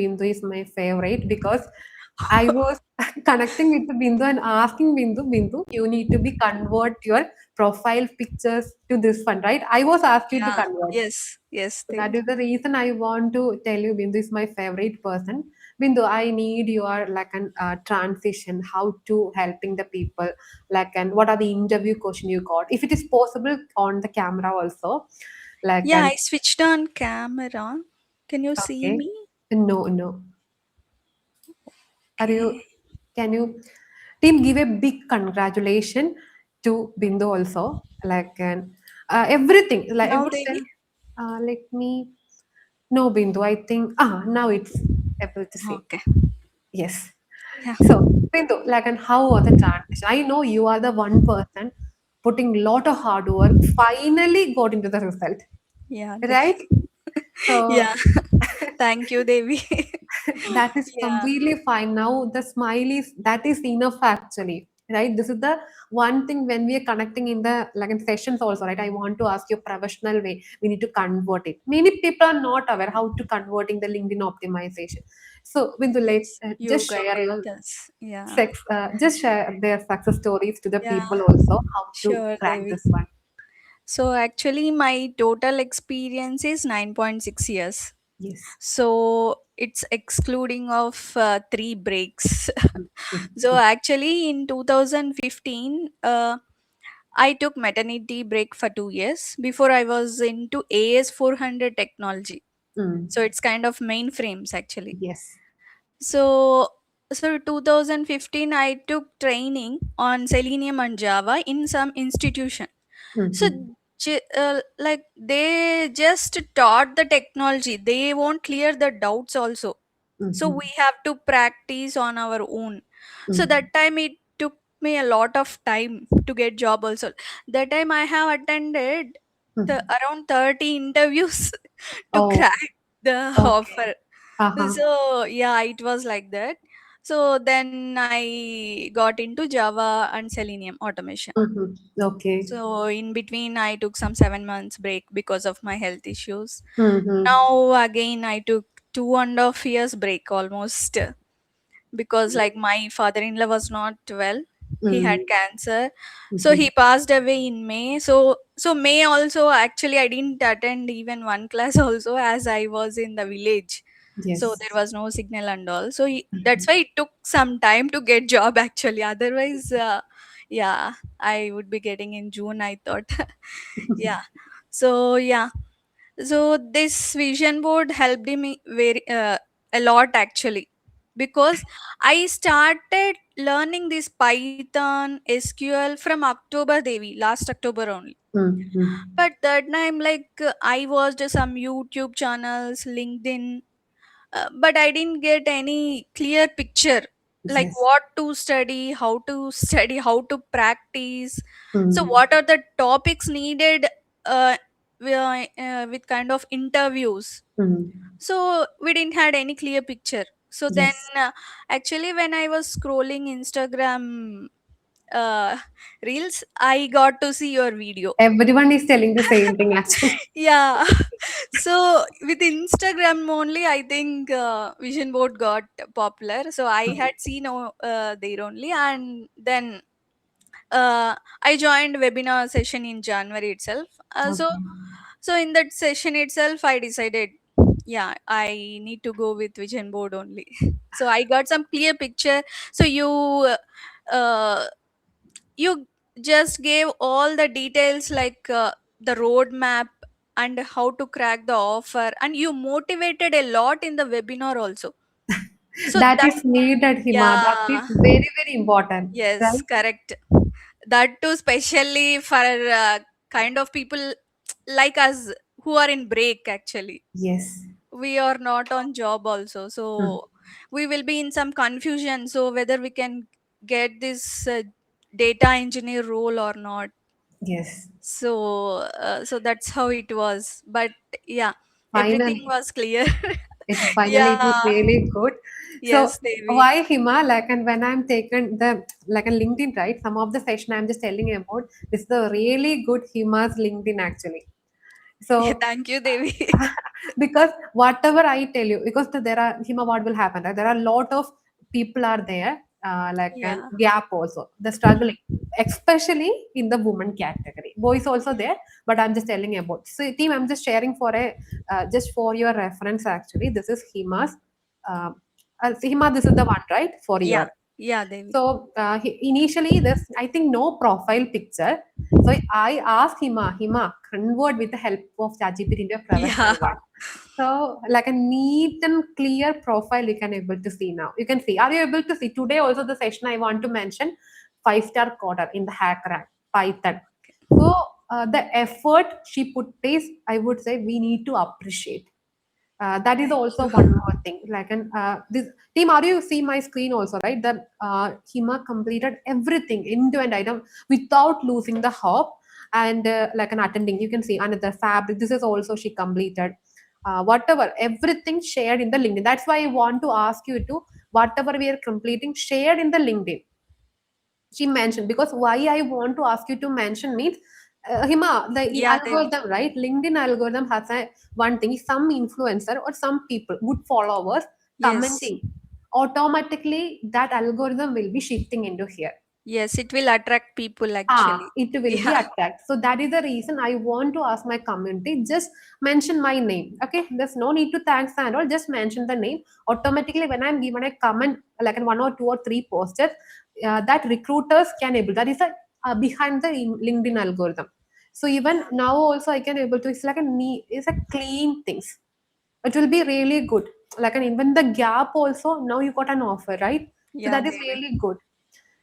Bindu is my favorite because I was connecting with Bindu and asking Bindu, you need to be convert your profile pictures to this one, right? I was asked you to Yeah. convert. Yes. Yes, So that Devi. is the reason I want to tell you Bindu is my favorite person. Bindu, I need your like an transition, how to helping the people, like and what are the interview question you got? If it is possible on the camera also, like Yeah, and I switched on camera. Can you see okay, me? no, no. Are you? Okay. Can you team give a big congratulation to Bindu also, like and everything. Like I Now, would say, Devi. let me. No, Bindu. I think now it's able to see. Okay. Yes. Yeah. So, Bindu, like, and how was the transition? I know you are the one person putting lot of hard work, finally got into the result, Yeah. right? So, Yeah. Thank you, Devi. that is Yeah. completely fine. Now, the smile is that is enough actually, right? This is the one thing when we are connecting in the like in sessions also, right? I want to ask you a professional way. We need to convert it. Many people are not aware how to converting the LinkedIn optimization. So, Bindu, let's Yes. You just share guided your us. Yeah. just share their success stories to the Yeah. people also how to Sure, crack Devi. this one. So actually, my total experience is 9.6 years. Yes. So it's excluding of 3 breaks. So Mm-hmm. actually, in 2015, I took maternity break for 2 years. Before I was into AS400 technology. So Mm. it's kind of mainframes actually. Yes. So so 2015 I took training on Selenium and Java in some institution. So Mm-hmm. like they just taught the technology. They won't clear the doubts also. So Mm-hmm. we have to practice on our own. So Mm. that time it took me a lot of time to get job also. That time I have attended the Mm. around 30 interviews to Oh, crack the okay. offer. Uh-huh. So yeah, it was like that. So then I got into Java and Selenium automation. Mm-hmm. Okay. So in between, I took some 7 months break because of my health issues. Mm-hmm. Now again, I took 2.5 years break almost because like my father-in-law was not well. He had Mm-hmm. cancer, so Mm-hmm. he passed away in May. So May also actually I didn't attend even one class also as I was in the village, so Yes. there was no signal and all. So Mm-hmm. that's why it took some time to get job actually. Otherwise, yeah, I would be getting in June, I thought. Yeah. So yeah, so this vision board helped me very a lot actually, because I started learning this Python SQL from October, Devi, last October only. Mm-hmm. But that time, like I watched some YouTube channels, LinkedIn, but I didn't get any clear picture, like Yes. what to study, how to study, how to practice. So Mm-hmm. what are the topics needed uh, with kind of interviews. Mm-hmm. So we didn't had any clear picture. So then Yes. actually when I was scrolling Instagram uh, reels, I got to see your video. Everyone is telling the same thing actually. Yeah. So with Instagram only, I think vision board got popular. So I had seen there only, and then I joined webinar session in January itself. Okay. So in that session itself, I decided, yeah, I need to go with vision board only. So I got some clear picture. So uh, you just gave all the details like the roadmap and how to crack the offer, and you motivated a lot in the webinar also. So That that, is needed, Hima. That is yeah, very, very important, yes, right? correct. That too, especially for kind of people like us who are in break actually. Yes. We are not on job also, Mm. so we will be in some confusion. So whether we can get this data engineer role or not. Yes. So that's how it was. But yeah, everything Finally. was clear. It was Yeah. really good. So Yes, Devi. why Hima? Like, and when I'm taken the like a LinkedIn, right? Some of the session I'm just telling you about this is the really good Hima's LinkedIn actually. Yeah, So thank you, Devi. because whatever I tell you, because there are Hima, what will happen? Right? There are a lot of people are there, like an Yeah, gap also. The struggling, especially in the woman category. Boys also yeah, there, but I'm just telling about. So team, I'm just sharing for a just for your reference. Actually, this is Hima's. Uh, Hima, this is the one, right? For yeah, your yeah, Devi. so initially, there's I think no profile picture. So I asked Hima, convert with the help of ChatGPT into a Yeah, professional one. So like a neat and clear profile you can able to see now. You can see. Are you able to see today? Also the session I want to mention 5-star coder in the hack rank Python. So the effort she put is I would say we need to appreciate. That is thank also you. one more thing. Like an this team, are you see my screen also, right? That Hima completed everything end to end item without losing the hope and like an attending. You can see another fabric. This is also she completed. Whatever, everything shared in the LinkedIn. That's why I want to ask you to whatever we are completing shared in the LinkedIn she mentioned because why I want to ask you to mention means Hima, the Yeah, Devi. algorithm, right? LinkedIn algorithm has a one thing, some influencer or some people, good followers Yes, commenting, automatically that algorithm will be shifting into here. yes, it will attract people Ah, actually. it will be Yeah, attacked. So that is the reason I want to ask my community, just mention my name. Okay, there's no need to thanks and all, just mention the name. Automatically, when I'm given a comment, like in one or two or three posters, that recruiters can able. That is a behind the LinkedIn algorithm. So even yeah, now also I can able to. It's like a neat, it's a clean things. It will be really good. Like an even the gap also now you got an offer, right? So yeah, that is Devi. really good.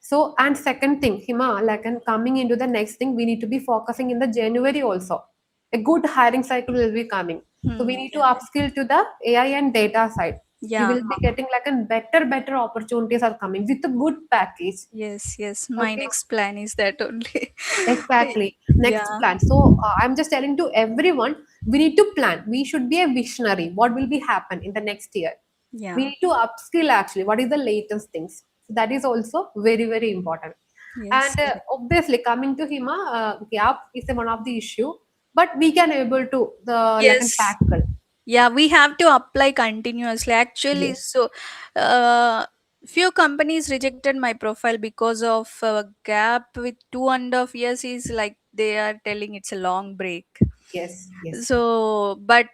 So, and second thing, Hima, like and coming into the next thing, we need to be focusing in the January also. A good hiring cycle will be coming. So we need to Yeah, Devi. upskill to the AI and data side. You Yeah, will be getting like a better opportunities are coming with a good package. yes, yes. My Okay. next plan is that only. Exactly. Next Yeah, plan. So I'm just telling to everyone, we need to plan. We should be a visionary. What will be happen in the next year? We yeah, need to upskill actually. What is the latest things? So that is also very important. yes, And correct. obviously, coming to Hima, gap is one of the issue, but we can able to the like an Yes, tackle. yeah, we have to apply continuously actually. Yes. So uh, few companies rejected my profile because of a gap with 2.5 years. Is like they are telling it's a long break. Yes. Yes. So but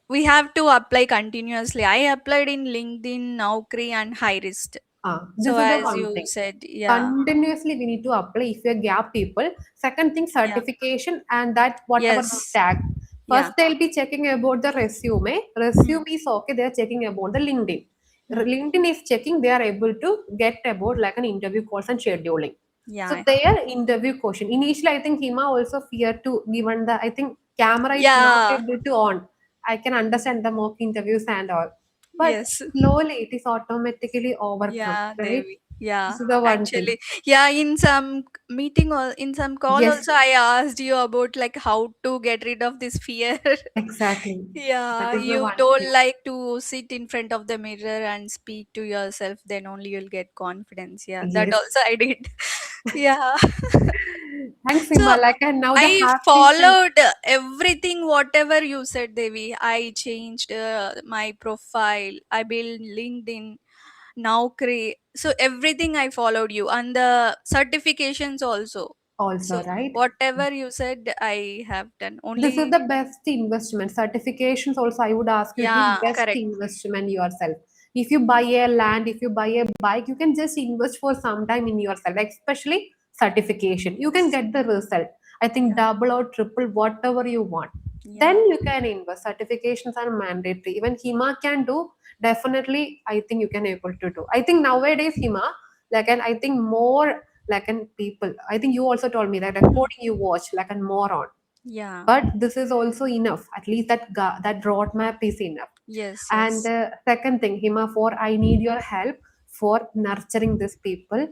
we have to apply continuously. I applied in LinkedIn, Naukri and High Risk. So This is the as one you thing. said, yeah, Continuously, we need to apply if you're gap people. Second thing, yeah, certification and that whatever we yes, tag. First, yeah, they'll be checking about the resume. hmm, Resume is okay. They're checking about the LinkedIn. hmm, LinkedIn is checking. They are able to get about like an interview course and scheduling. So yeah, their interview question. Initially, I think Hima also feared to given the I think camera is not yeah, able to on. I can understand the mock interviews and all, but yes. slowly it is automatically overcome, Yeah, right? Devi. Yeah, This is the one thing. actually, yeah. In some meeting or in some call, Yes, also, I asked you about like how to get rid of this fear. exactly. Yeah, That is the you one told thing. like to sit in front of the mirror and speak to yourself. Then only you'll get confidence. Yeah, that Yes. also I did. Yeah. Thanks, So Simba. Like, and now the I happy thing. followed everything, whatever you said, Devi. I changed my profile. I built LinkedIn, Naukri. So everything I followed you and the certifications also. Also, So right? whatever you said, I have done. This is Only, the best investment. Certifications also, I would ask you to yeah, best correct. investment yourself. If you buy a land, if you buy a bike, you can just invest for some time in yourself, like especially certification. You can Yes. get the result. I think Yeah. double or triple, whatever you want. Then Yeah. you can invest. Certifications are mandatory. Even Hima can do. Definitely, I think you can able to do. I think nowadays Hima, like and I think more like and people. I think you also told me that Mhm. according you watch like and more on, Yeah. but this is also enough, at least that roadmap is enough. Yes. And Yes. second thing, Hima, for I need your help for nurturing these people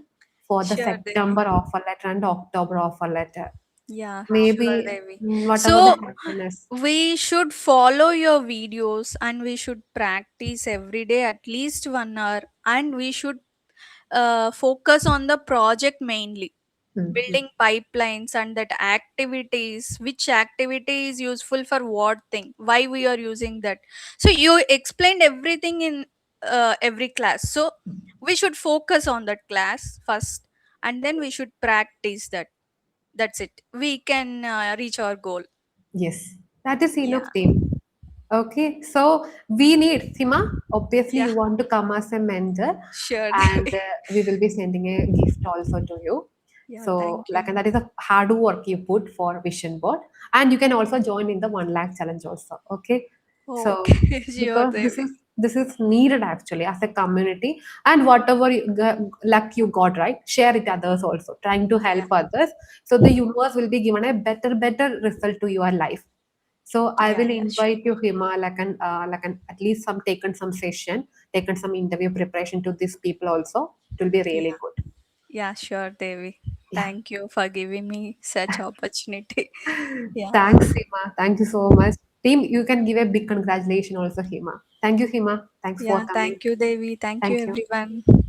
for the Sure, Devi. September offer letter and October offer letter. Yeah. Sure, Maybe Devi. whatever the So happiness. we should follow your videos and we should practice every day at least 1 hour, and we should focus on the project mainly. Mhm. building pipelines, and that activities, which activity is useful for what thing, why we are using that. So you explained everything in every class. So we should focus on that class first, and then we should practice that. That's it, we can reach our goal. Yes, that is enough, Yeah, team. Okay, so we need Sima. Obviously, yeah, you want to come as a mentor, sure. and we will be sending a gift also to you. Yeah, So, thank like, you. and that is a hard work you put for Vision Board, and you can also join in the 1 lakh challenge also. Okay, so Okay. Sure, because this Devi. is this is needed actually as a community, and whatever luck you got, right, share it others also, trying to help Yeah, others, so the universe will be given a better result to your life. So I yeah, will yeah, sure. invite you, Hima, like an at least some taken some session, taken some interview preparation to these people also. It will be really Yeah, good. yeah, sure, Devi. Yeah. Thank you for giving me such opportunity. Yeah, Thanks, Hima. Thank you so much. Team, you can give a big congratulation also, Hima. Thank you, Hima. Thanks for yeah, coming. thank you, Devi. Thank you, Thank you. everyone.